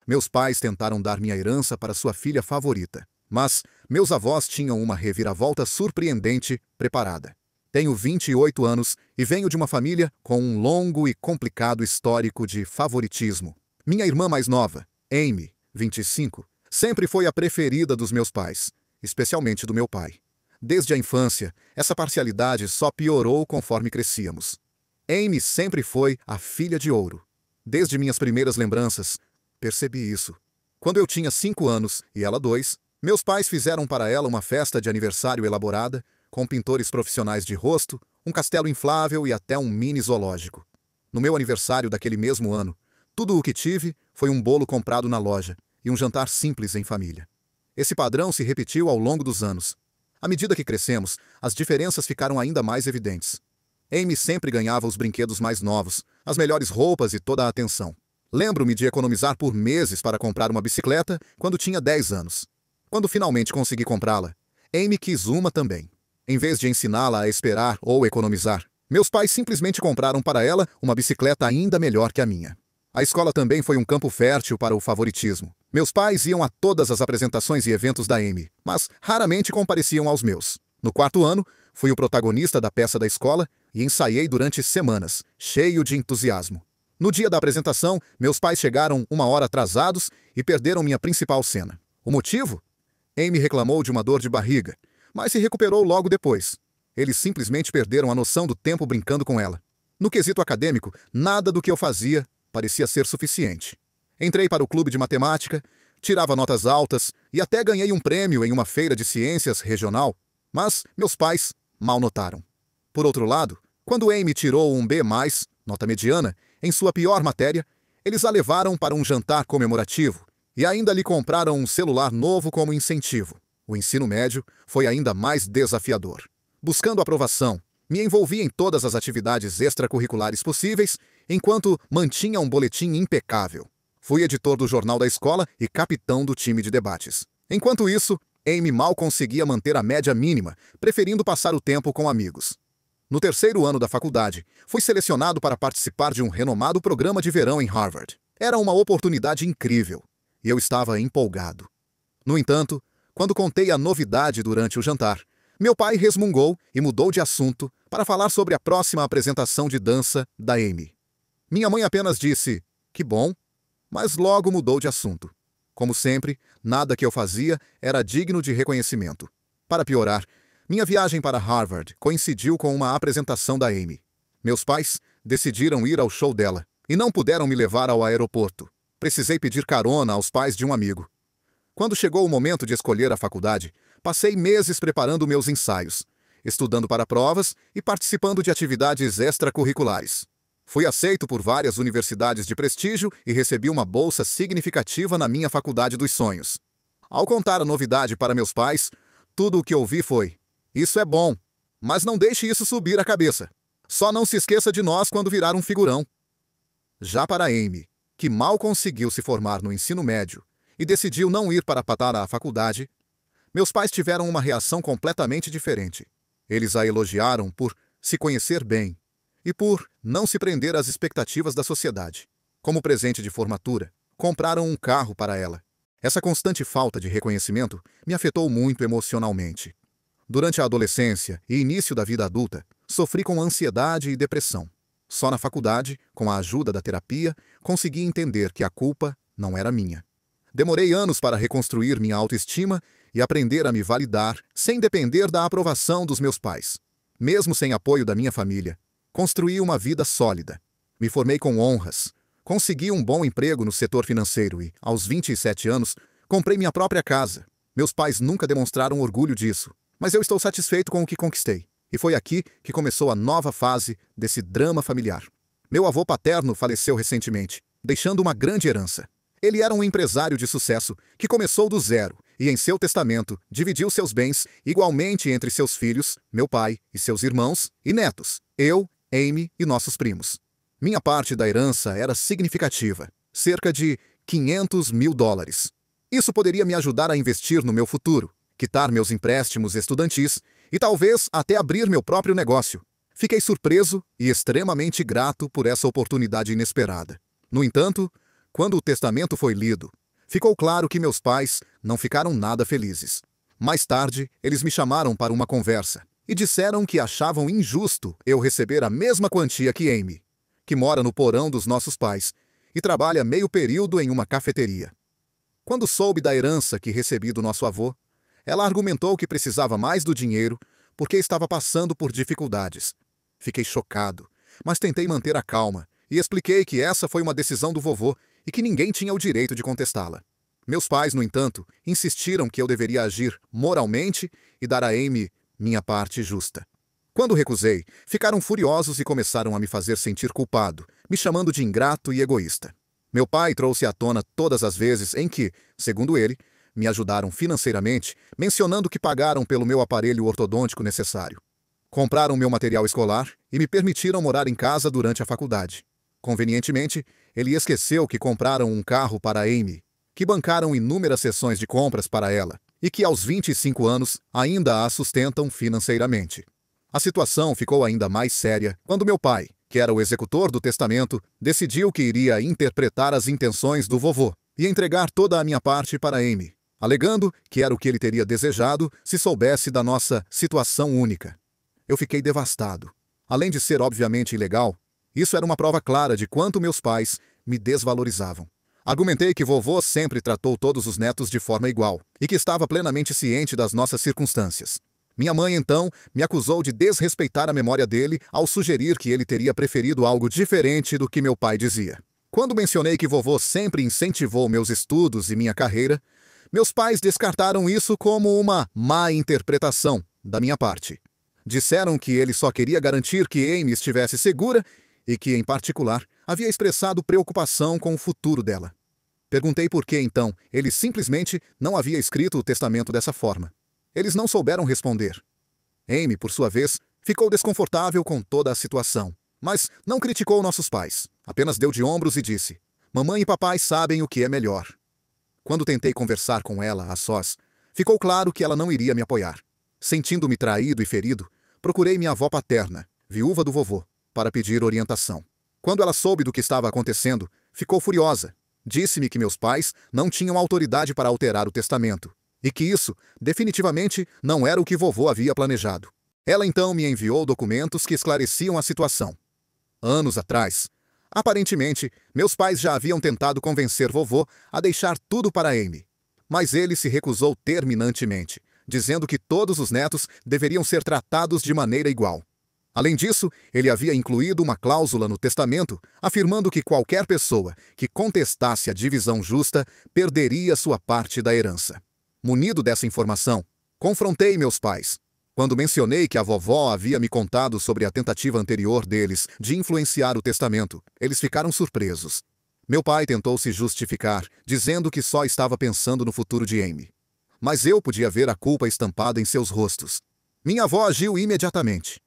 Meus pais tentaram dar minha herança para sua filha favorita, mas meus avós tinham uma reviravolta surpreendente preparada. Tenho 28 anos e venho de uma família com um longo e complicado histórico de favoritismo. Minha irmã mais nova, Amy, 25, sempre foi a preferida dos meus pais, especialmente do meu pai. Desde a infância, essa parcialidade só piorou conforme crescíamos. Amy sempre foi a filha de ouro. Desde minhas primeiras lembranças, percebi isso. Quando eu tinha 5 anos e ela 2, meus pais fizeram para ela uma festa de aniversário elaborada, com pintores profissionais de rosto, um castelo inflável e até um mini zoológico. No meu aniversário daquele mesmo ano, tudo o que tive foi um bolo comprado na loja e um jantar simples em família. Esse padrão se repetiu ao longo dos anos. À medida que crescemos, as diferenças ficaram ainda mais evidentes. Amy sempre ganhava os brinquedos mais novos, as melhores roupas e toda a atenção. Lembro-me de economizar por meses para comprar uma bicicleta quando tinha 10 anos. Quando finalmente consegui comprá-la, Amy quis uma também. Em vez de ensiná-la a esperar ou economizar, meus pais simplesmente compraram para ela uma bicicleta ainda melhor que a minha. A escola também foi um campo fértil para o favoritismo. Meus pais iam a todas as apresentações e eventos da Amy, mas raramente compareciam aos meus. No 4º ano, fui o protagonista da peça da escola e ensaiei durante semanas, cheio de entusiasmo. No dia da apresentação, meus pais chegaram 1 hora atrasados e perderam minha principal cena. O motivo? Amy reclamou de uma dor de barriga, mas se recuperou logo depois. Eles simplesmente perderam a noção do tempo brincando com ela. No quesito acadêmico, nada do que eu fazia parecia ser suficiente. Entrei para o clube de matemática, tirava notas altas e até ganhei um prêmio em uma feira de ciências regional, mas meus pais mal notaram. Por outro lado, quando Amy tirou um B+, nota mediana, em sua pior matéria, eles a levaram para um jantar comemorativo e ainda lhe compraram um celular novo como incentivo. O ensino médio foi ainda mais desafiador. Buscando aprovação, me envolvi em todas as atividades extracurriculares possíveis, enquanto mantinha um boletim impecável. Fui editor do jornal da escola e capitão do time de debates. Enquanto isso, Amy mal conseguia manter a média mínima, preferindo passar o tempo com amigos. No 3º ano da faculdade, fui selecionado para participar de um renomado programa de verão em Harvard. Era uma oportunidade incrível, e eu estava empolgado. No entanto, quando contei a novidade durante o jantar, meu pai resmungou e mudou de assunto para falar sobre a próxima apresentação de dança da Amy. Minha mãe apenas disse, que bom, mas logo mudou de assunto. Como sempre, nada que eu fazia era digno de reconhecimento. Para piorar, minha viagem para Harvard coincidiu com uma apresentação da Amy. Meus pais decidiram ir ao show dela e não puderam me levar ao aeroporto. Precisei pedir carona aos pais de um amigo. Quando chegou o momento de escolher a faculdade, passei meses preparando meus ensaios, estudando para provas e participando de atividades extracurriculares. Fui aceito por várias universidades de prestígio e recebi uma bolsa significativa na minha faculdade dos sonhos. Ao contar a novidade para meus pais, tudo o que ouvi foi: isso é bom, mas não deixe isso subir a cabeça. Só não se esqueça de nós quando virar um figurão. Já para Amy, que mal conseguiu se formar no ensino médio e decidiu não ir para a faculdade, meus pais tiveram uma reação completamente diferente. Eles a elogiaram por se conhecer bem e por não se prender às expectativas da sociedade. Como presente de formatura, compraram um carro para ela. Essa constante falta de reconhecimento me afetou muito emocionalmente. Durante a adolescência e início da vida adulta, sofri com ansiedade e depressão. Só na faculdade, com a ajuda da terapia, consegui entender que a culpa não era minha. Demorei anos para reconstruir minha autoestima e aprender a me validar sem depender da aprovação dos meus pais. Mesmo sem apoio da minha família, construí uma vida sólida. Me formei com honras. Consegui um bom emprego no setor financeiro e, aos 27 anos, comprei minha própria casa. Meus pais nunca demonstraram orgulho disso, mas eu estou satisfeito com o que conquistei. E foi aqui que começou a nova fase desse drama familiar. Meu avô paterno faleceu recentemente, deixando uma grande herança. Ele era um empresário de sucesso que começou do zero e, em seu testamento, dividiu seus bens igualmente entre seus filhos, meu pai e seus irmãos e netos, eu, Amy e nossos primos. Minha parte da herança era significativa, cerca de $500 mil. Isso poderia me ajudar a investir no meu futuro, quitar meus empréstimos estudantis e talvez até abrir meu próprio negócio. Fiquei surpreso e extremamente grato por essa oportunidade inesperada. No entanto, Quando o testamento foi lido, ficou claro que meus pais não ficaram nada felizes. Mais tarde, eles me chamaram para uma conversa e disseram que achavam injusto eu receber a mesma quantia que Amy, que mora no porão dos nossos pais e trabalha meio período em uma cafeteria. Quando soube da herança que recebi do nosso avô, ela argumentou que precisava mais do dinheiro porque estava passando por dificuldades. Fiquei chocado, mas tentei manter a calma e expliquei que essa foi uma decisão do vovô e que ninguém tinha o direito de contestá-la. Meus pais, no entanto, insistiram que eu deveria agir moralmente e dar a Amy minha parte justa. Quando recusei, ficaram furiosos e começaram a me fazer sentir culpado, me chamando de ingrato e egoísta. Meu pai trouxe à tona todas as vezes em que, segundo ele, me ajudaram financeiramente, mencionando que pagaram pelo meu aparelho ortodôntico necessário. Compraram meu material escolar e me permitiram morar em casa durante a faculdade. Convenientemente, ele esqueceu que compraram um carro para Amy, que bancaram inúmeras sessões de compras para ela e que aos 25 anos ainda a sustentam financeiramente. A situação ficou ainda mais séria quando meu pai, que era o executor do testamento, decidiu que iria interpretar as intenções do vovô e entregar toda a minha parte para Amy, alegando que era o que ele teria desejado se soubesse da nossa situação única. Eu fiquei devastado. Além de ser obviamente ilegal, isso era uma prova clara de quanto meus pais me desvalorizavam. Argumentei que vovô sempre tratou todos os netos de forma igual e que estava plenamente ciente das nossas circunstâncias. Minha mãe, então, me acusou de desrespeitar a memória dele ao sugerir que ele teria preferido algo diferente do que meu pai dizia. Quando mencionei que vovô sempre incentivou meus estudos e minha carreira, meus pais descartaram isso como uma má interpretação da minha parte. Disseram que ele só queria garantir que Amy estivesse segura e que, em particular, havia expressado preocupação com o futuro dela. Perguntei por que, então, ele simplesmente não havia escrito o testamento dessa forma. Eles não souberam responder. Amy, por sua vez, ficou desconfortável com toda a situação, mas não criticou nossos pais. Apenas deu de ombros e disse: "Mamãe e papai sabem o que é melhor." Quando tentei conversar com ela a sós, ficou claro que ela não iria me apoiar. Sentindo-me traído e ferido, procurei minha avó paterna, viúva do vovô, para pedir orientação. Quando ela soube do que estava acontecendo, ficou furiosa. Disse-me que meus pais não tinham autoridade para alterar o testamento, e que isso, definitivamente, não era o que vovô havia planejado. Ela então me enviou documentos que esclareciam a situação. Anos atrás, aparentemente, meus pais já haviam tentado convencer vovô a deixar tudo para Amy, mas ele se recusou terminantemente, dizendo que todos os netos deveriam ser tratados de maneira igual. Além disso, ele havia incluído uma cláusula no testamento afirmando que qualquer pessoa que contestasse a divisão justa perderia sua parte da herança. Munido dessa informação, confrontei meus pais. Quando mencionei que a vovó havia me contado sobre a tentativa anterior deles de influenciar o testamento, eles ficaram surpresos. Meu pai tentou se justificar, dizendo que só estava pensando no futuro de Amy. Mas eu podia ver a culpa estampada em seus rostos. Minha avó agiu imediatamente.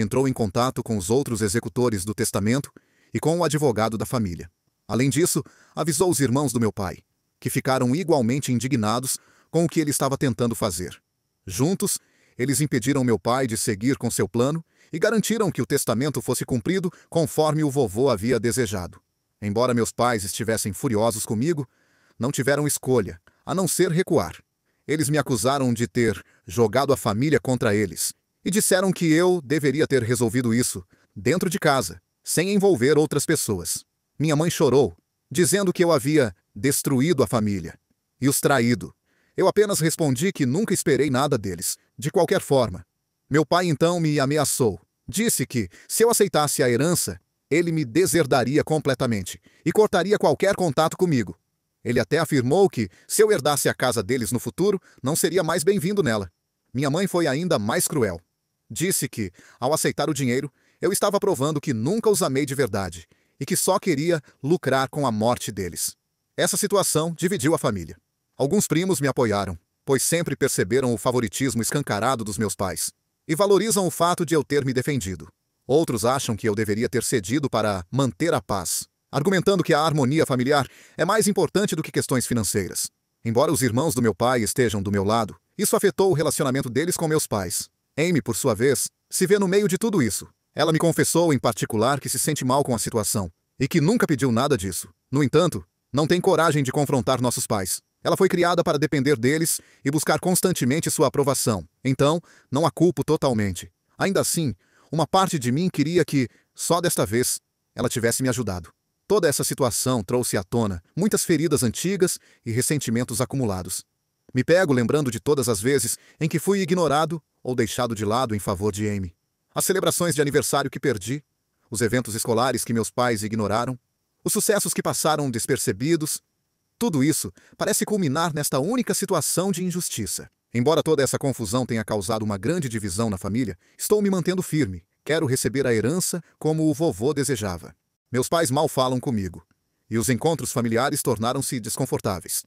Entrou em contato com os outros executores do testamento e com o advogado da família. Além disso, avisou os irmãos do meu pai, que ficaram igualmente indignados com o que ele estava tentando fazer. Juntos, eles impediram meu pai de seguir com seu plano e garantiram que o testamento fosse cumprido conforme o vovô havia desejado. Embora meus pais estivessem furiosos comigo, não tiveram escolha, a não ser recuar. Eles me acusaram de ter jogado a família contra eles e disseram que eu deveria ter resolvido isso dentro de casa, sem envolver outras pessoas. Minha mãe chorou, dizendo que eu havia destruído a família e os traído. Eu apenas respondi que nunca esperei nada deles, de qualquer forma. Meu pai então me ameaçou. Disse que, se eu aceitasse a herança, ele me deserdaria completamente e cortaria qualquer contato comigo. Ele até afirmou que, se eu herdasse a casa deles no futuro, não seria mais bem-vindo nela. Minha mãe foi ainda mais cruel. Disse que, ao aceitar o dinheiro, eu estava provando que nunca os amei de verdade e que só queria lucrar com a morte deles. Essa situação dividiu a família. Alguns primos me apoiaram, pois sempre perceberam o favoritismo escancarado dos meus pais e valorizam o fato de eu ter me defendido. Outros acham que eu deveria ter cedido para manter a paz, argumentando que a harmonia familiar é mais importante do que questões financeiras. Embora os irmãos do meu pai estejam do meu lado, isso afetou o relacionamento deles com meus pais. Amy, por sua vez, se vê no meio de tudo isso. Ela me confessou, em particular, que se sente mal com a situação e que nunca pediu nada disso. No entanto, Não tem coragem de confrontar nossos pais. Ela foi criada para depender deles e buscar constantemente sua aprovação. Então, não a culpo totalmente. Ainda assim, uma parte de mim queria que, só desta vez, ela tivesse me ajudado. Toda essa situação trouxe à tona muitas feridas antigas e ressentimentos acumulados. Me pego lembrando de todas as vezes em que fui ignorado ou deixado de lado em favor de Amy. As celebrações de aniversário que perdi, os eventos escolares que meus pais ignoraram, os sucessos que passaram despercebidos, tudo isso parece culminar nesta única situação de injustiça. Embora toda essa confusão tenha causado uma grande divisão na família, estou me mantendo firme. Quero receber a herança como o vovô desejava. Meus pais mal falam comigo, e os encontros familiares tornaram-se desconfortáveis.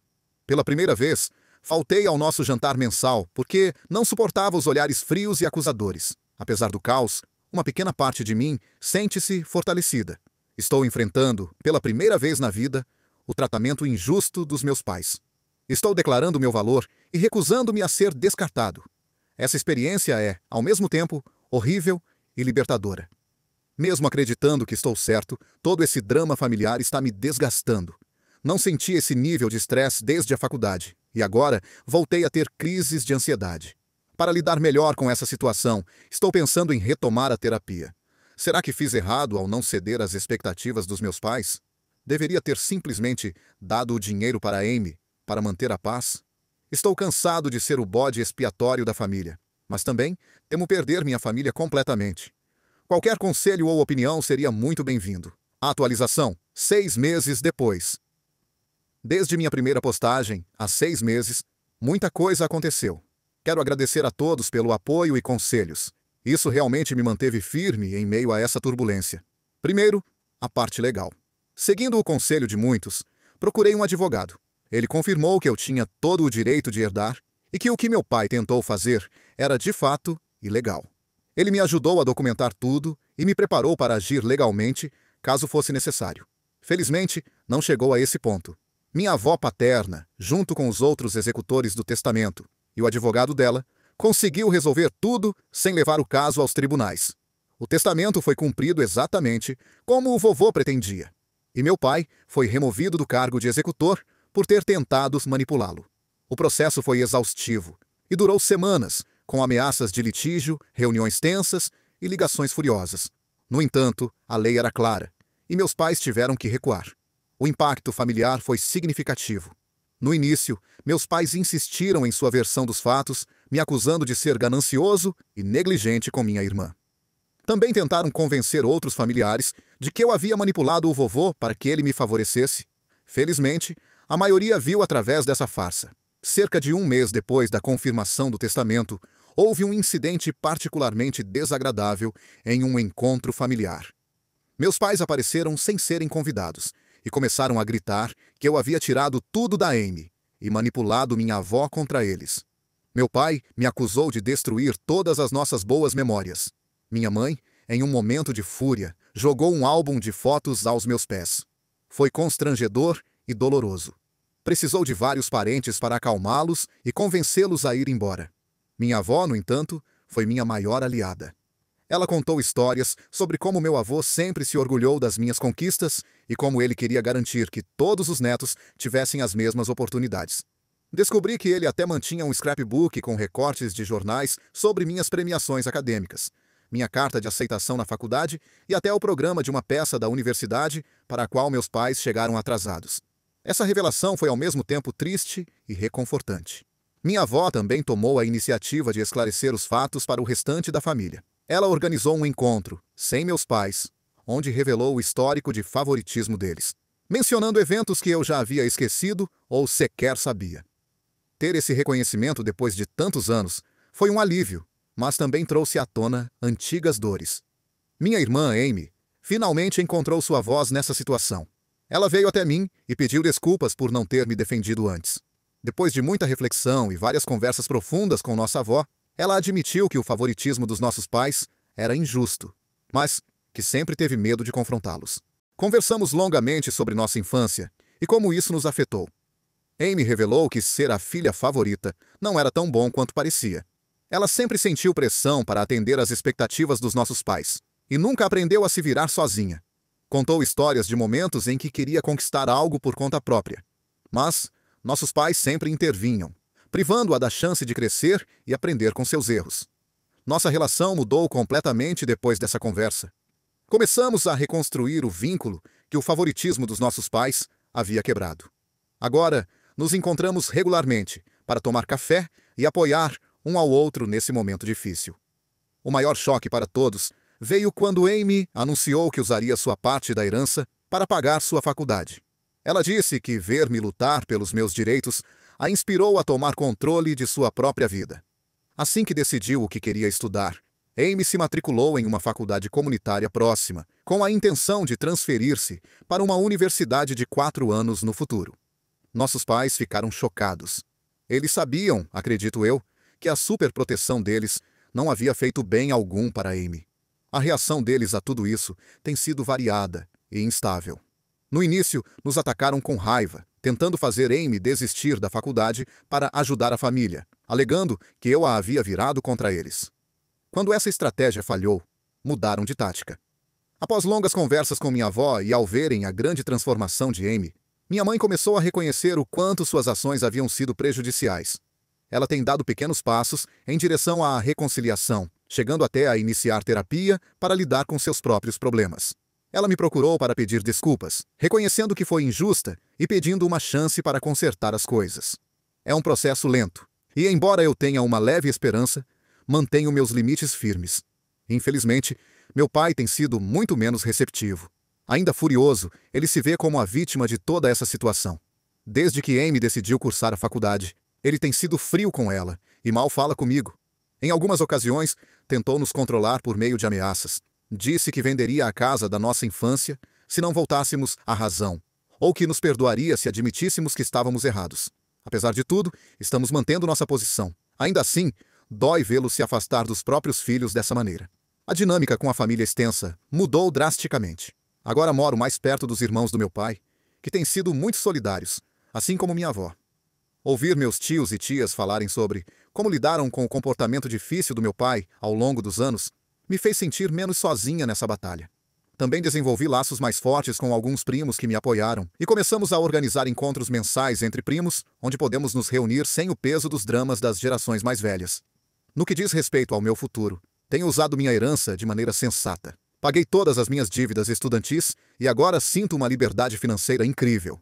Pela primeira vez, faltei ao nosso jantar mensal porque não suportava os olhares frios e acusadores. Apesar do caos, uma pequena parte de mim sente-se fortalecida. Estou enfrentando, pela primeira vez na vida, o tratamento injusto dos meus pais. Estou declarando meu valor e recusando-me a ser descartado. Essa experiência é, ao mesmo tempo, horrível e libertadora. Mesmo acreditando que estou certo, todo esse drama familiar está me desgastando. Não senti esse nível de estresse desde a faculdade, e agora voltei a ter crises de ansiedade. Para lidar melhor com essa situação, estou pensando em retomar a terapia. Será que fiz errado ao não ceder às expectativas dos meus pais? Deveria ter simplesmente dado o dinheiro para Amy, para manter a paz? Estou cansado de ser o bode expiatório da família, mas também temo perder minha família completamente. Qualquer conselho ou opinião seria muito bem-vindo. Atualização: 6 meses depois. Desde minha primeira postagem, há 6 meses, muita coisa aconteceu. Quero agradecer a todos pelo apoio e conselhos. Isso realmente me manteve firme em meio a essa turbulência. Primeiro, a parte legal. Seguindo o conselho de muitos, procurei um advogado. Ele confirmou que eu tinha todo o direito de herdar e que o que meu pai tentou fazer era, de fato, ilegal. Ele me ajudou a documentar tudo e me preparou para agir legalmente, caso fosse necessário. Felizmente, não chegou a esse ponto. Minha avó paterna, junto com os outros executores do testamento e o advogado dela, conseguiu resolver tudo sem levar o caso aos tribunais. O testamento foi cumprido exatamente como o vovô pretendia. E meu pai foi removido do cargo de executor por ter tentado manipulá-lo. O processo foi exaustivo e durou semanas, com ameaças de litígio, reuniões tensas e ligações furiosas. No entanto, a lei era clara, e meus pais tiveram que recuar. O impacto familiar foi significativo. No início, meus pais insistiram em sua versão dos fatos, me acusando de ser ganancioso e negligente com minha irmã. Também tentaram convencer outros familiares de que eu havia manipulado o vovô para que ele me favorecesse. Felizmente, a maioria viu através dessa farsa. Cerca de 1 mês depois da confirmação do testamento, houve um incidente particularmente desagradável em um encontro familiar. Meus pais apareceram sem serem convidados e começaram a gritar que eu havia tirado tudo da Amy e manipulado minha avó contra eles. Meu pai me acusou de destruir todas as nossas boas memórias. Minha mãe, em um momento de fúria, jogou um álbum de fotos aos meus pés. Foi constrangedor e doloroso. Precisou de vários parentes para acalmá-los e convencê-los a ir embora. Minha avó, no entanto, foi minha maior aliada. Ela contou histórias sobre como meu avô sempre se orgulhou das minhas conquistas e como ele queria garantir que todos os netos tivessem as mesmas oportunidades. Descobri que ele até mantinha um scrapbook com recortes de jornais sobre minhas premiações acadêmicas, minha carta de aceitação na faculdade e até o programa de uma peça da universidade para a qual meus pais chegaram atrasados. Essa revelação foi ao mesmo tempo triste e reconfortante. Minha avó também tomou a iniciativa de esclarecer os fatos para o restante da família. Ela organizou um encontro, sem meus pais, onde revelou o histórico de favoritismo deles, mencionando eventos que eu já havia esquecido ou sequer sabia. Ter esse reconhecimento depois de tantos anos foi um alívio, mas também trouxe à tona antigas dores. Minha irmã, Amy, finalmente encontrou sua voz nessa situação. Ela veio até mim e pediu desculpas por não ter me defendido antes. Depois de muita reflexão e várias conversas profundas com nossa avó, ela admitiu que o favoritismo dos nossos pais era injusto, mas que sempre teve medo de confrontá-los. Conversamos longamente sobre nossa infância e como isso nos afetou. Amy revelou que ser a filha favorita não era tão bom quanto parecia. Ela sempre sentiu pressão para atender às expectativas dos nossos pais e nunca aprendeu a se virar sozinha. Contou histórias de momentos em que queria conquistar algo por conta própria. Mas nossos pais sempre intervinham, privando-a da chance de crescer e aprender com seus erros. Nossa relação mudou completamente depois dessa conversa. Começamos a reconstruir o vínculo que o favoritismo dos nossos pais havia quebrado. Agora, nos encontramos regularmente para tomar café e apoiar um ao outro nesse momento difícil. O maior choque para todos veio quando Amy anunciou que usaria sua parte da herança para pagar sua faculdade. Ela disse que ver-me lutar pelos meus direitos a inspirou a tomar controle de sua própria vida. Assim que decidiu o que queria estudar, Amy se matriculou em uma faculdade comunitária próxima, com a intenção de transferir-se para uma universidade de 4 anos no futuro. Nossos pais ficaram chocados. Eles sabiam, acredito eu, que a superproteção deles não havia feito bem algum para Amy. A reação deles a tudo isso tem sido variada e instável. No início, nos atacaram com raiva, tentando fazer Amy desistir da faculdade para ajudar a família, alegando que eu a havia virado contra eles. Quando essa estratégia falhou, mudaram de tática. Após longas conversas com minha avó e ao verem a grande transformação de Amy, minha mãe começou a reconhecer o quanto suas ações haviam sido prejudiciais. Ela tem dado pequenos passos em direção à reconciliação, chegando até a iniciar terapia para lidar com seus próprios problemas. Ela me procurou para pedir desculpas, reconhecendo que foi injusta e pedindo uma chance para consertar as coisas. É um processo lento, e embora eu tenha uma leve esperança, mantenho meus limites firmes. Infelizmente, meu pai tem sido muito menos receptivo. Ainda furioso, ele se vê como a vítima de toda essa situação. Desde que Amy decidiu cursar a faculdade, ele tem sido frio com ela e mal fala comigo. Em algumas ocasiões, tentou nos controlar por meio de ameaças. Disse que venderia a casa da nossa infância se não voltássemos à razão, ou que nos perdoaria se admitíssemos que estávamos errados. Apesar de tudo, estamos mantendo nossa posição. Ainda assim, dói vê-lo se afastar dos próprios filhos dessa maneira. A dinâmica com a família extensa mudou drasticamente. Agora moro mais perto dos irmãos do meu pai, que têm sido muito solidários, assim como minha avó. Ouvir meus tios e tias falarem sobre como lidaram com o comportamento difícil do meu pai ao longo dos anos me fez sentir menos sozinha nessa batalha. Também desenvolvi laços mais fortes com alguns primos que me apoiaram e começamos a organizar encontros mensais entre primos, onde podemos nos reunir sem o peso dos dramas das gerações mais velhas. No que diz respeito ao meu futuro, tenho usado minha herança de maneira sensata. Paguei todas as minhas dívidas estudantis e agora sinto uma liberdade financeira incrível.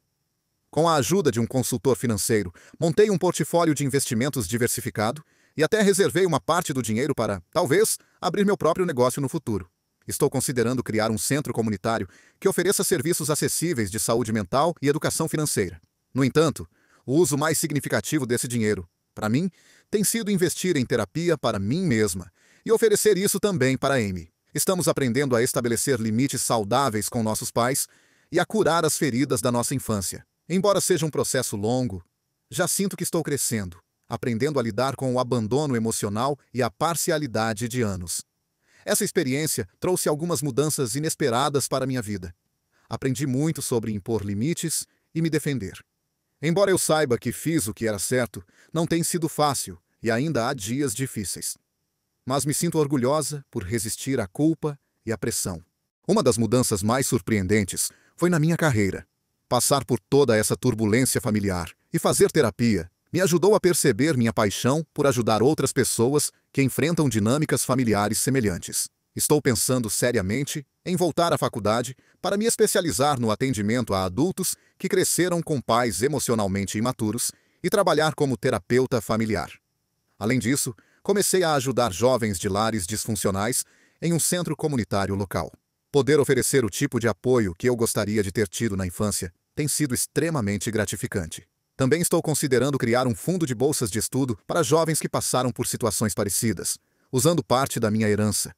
Com a ajuda de um consultor financeiro, montei um portfólio de investimentos diversificado e até reservei uma parte do dinheiro para, talvez, abrir meu próprio negócio no futuro. Estou considerando criar um centro comunitário que ofereça serviços acessíveis de saúde mental e educação financeira. No entanto, o uso mais significativo desse dinheiro, para mim, tem sido investir em terapia para mim mesma e oferecer isso também para Amy. Estamos aprendendo a estabelecer limites saudáveis com nossos pais e a curar as feridas da nossa infância. Embora seja um processo longo, já sinto que estou crescendo, aprendendo a lidar com o abandono emocional e a parcialidade de anos. Essa experiência trouxe algumas mudanças inesperadas para minha vida. Aprendi muito sobre impor limites e me defender. Embora eu saiba que fiz o que era certo, não tem sido fácil e ainda há dias difíceis. Mas me sinto orgulhosa por resistir à culpa e à pressão. Uma das mudanças mais surpreendentes foi na minha carreira. Passar por toda essa turbulência familiar e fazer terapia me ajudou a perceber minha paixão por ajudar outras pessoas que enfrentam dinâmicas familiares semelhantes. Estou pensando seriamente em voltar à faculdade para me especializar no atendimento a adultos que cresceram com pais emocionalmente imaturos e trabalhar como terapeuta familiar. Além disso, comecei a ajudar jovens de lares disfuncionais em um centro comunitário local. Poder oferecer o tipo de apoio que eu gostaria de ter tido na infância tem sido extremamente gratificante. Também estou considerando criar um fundo de bolsas de estudo para jovens que passaram por situações parecidas, usando parte da minha herança.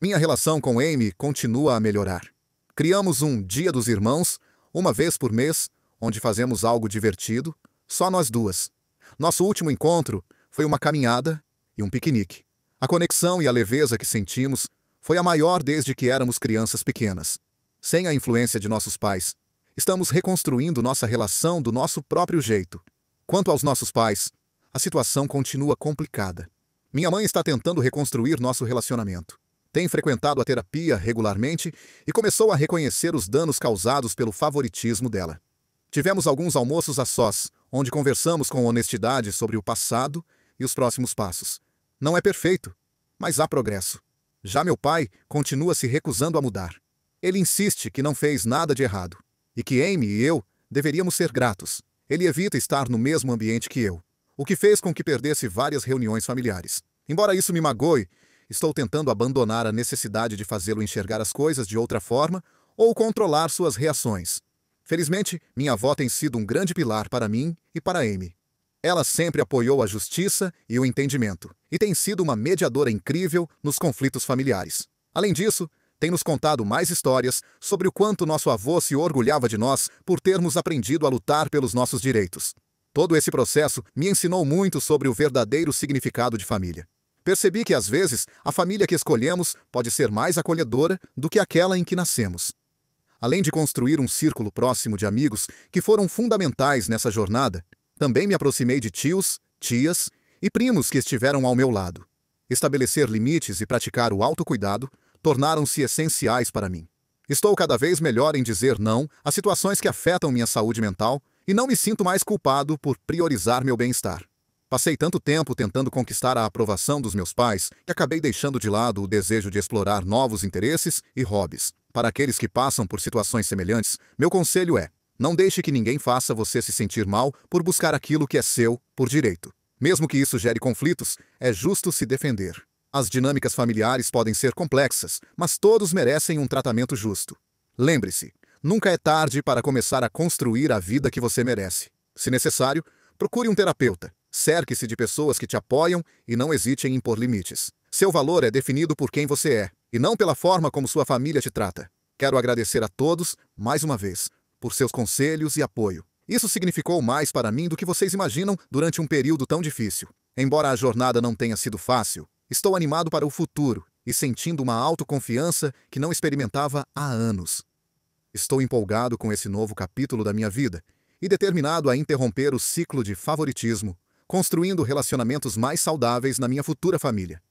Minha relação com Amy continua a melhorar. Criamos um Dia dos Irmãos, uma vez por mês, onde fazemos algo divertido, só nós duas. Nosso último encontro foi uma caminhada e um piquenique. A conexão e a leveza que sentimos foi a maior desde que éramos crianças pequenas. Sem a influência de nossos pais, estamos reconstruindo nossa relação do nosso próprio jeito. Quanto aos nossos pais, a situação continua complicada. Minha mãe está tentando reconstruir nosso relacionamento. Tem frequentado a terapia regularmente e começou a reconhecer os danos causados pelo favoritismo dela. Tivemos alguns almoços a sós, onde conversamos com honestidade sobre o passado e os próximos passos. Não é perfeito, mas há progresso. Já meu pai continua se recusando a mudar. Ele insiste que não fez nada de errado e que Amy e eu deveríamos ser gratos. Ele evita estar no mesmo ambiente que eu, o que fez com que perdesse várias reuniões familiares. Embora isso me magoe, estou tentando abandonar a necessidade de fazê-lo enxergar as coisas de outra forma ou controlar suas reações. Felizmente, minha avó tem sido um grande pilar para mim e para Amy. Ela sempre apoiou a justiça e o entendimento, e tem sido uma mediadora incrível nos conflitos familiares. Além disso, tem nos contado mais histórias sobre o quanto nosso avô se orgulhava de nós por termos aprendido a lutar pelos nossos direitos. Todo esse processo me ensinou muito sobre o verdadeiro significado de família. Percebi que, às vezes, a família que escolhemos pode ser mais acolhedora do que aquela em que nascemos. Além de construir um círculo próximo de amigos que foram fundamentais nessa jornada, também me aproximei de tios, tias e primos que estiveram ao meu lado. Estabelecer limites e praticar o autocuidado tornaram-se essenciais para mim. Estou cada vez melhor em dizer não a situações que afetam minha saúde mental e não me sinto mais culpado por priorizar meu bem-estar. Passei tanto tempo tentando conquistar a aprovação dos meus pais que acabei deixando de lado o desejo de explorar novos interesses e hobbies. Para aqueles que passam por situações semelhantes, meu conselho é: não deixe que ninguém faça você se sentir mal por buscar aquilo que é seu por direito. Mesmo que isso gere conflitos, é justo se defender. As dinâmicas familiares podem ser complexas, mas todos merecem um tratamento justo. Lembre-se, nunca é tarde para começar a construir a vida que você merece. Se necessário, procure um terapeuta. Cerque-se de pessoas que te apoiam e não hesite em impor limites. Seu valor é definido por quem você é, e não pela forma como sua família te trata. Quero agradecer a todos, mais uma vez, por seus conselhos e apoio. Isso significou mais para mim do que vocês imaginam durante um período tão difícil. Embora a jornada não tenha sido fácil, estou animado para o futuro e sentindo uma autoconfiança que não experimentava há anos. Estou empolgado com esse novo capítulo da minha vida e determinado a interromper o ciclo de favoritismo, construindo relacionamentos mais saudáveis na minha futura família.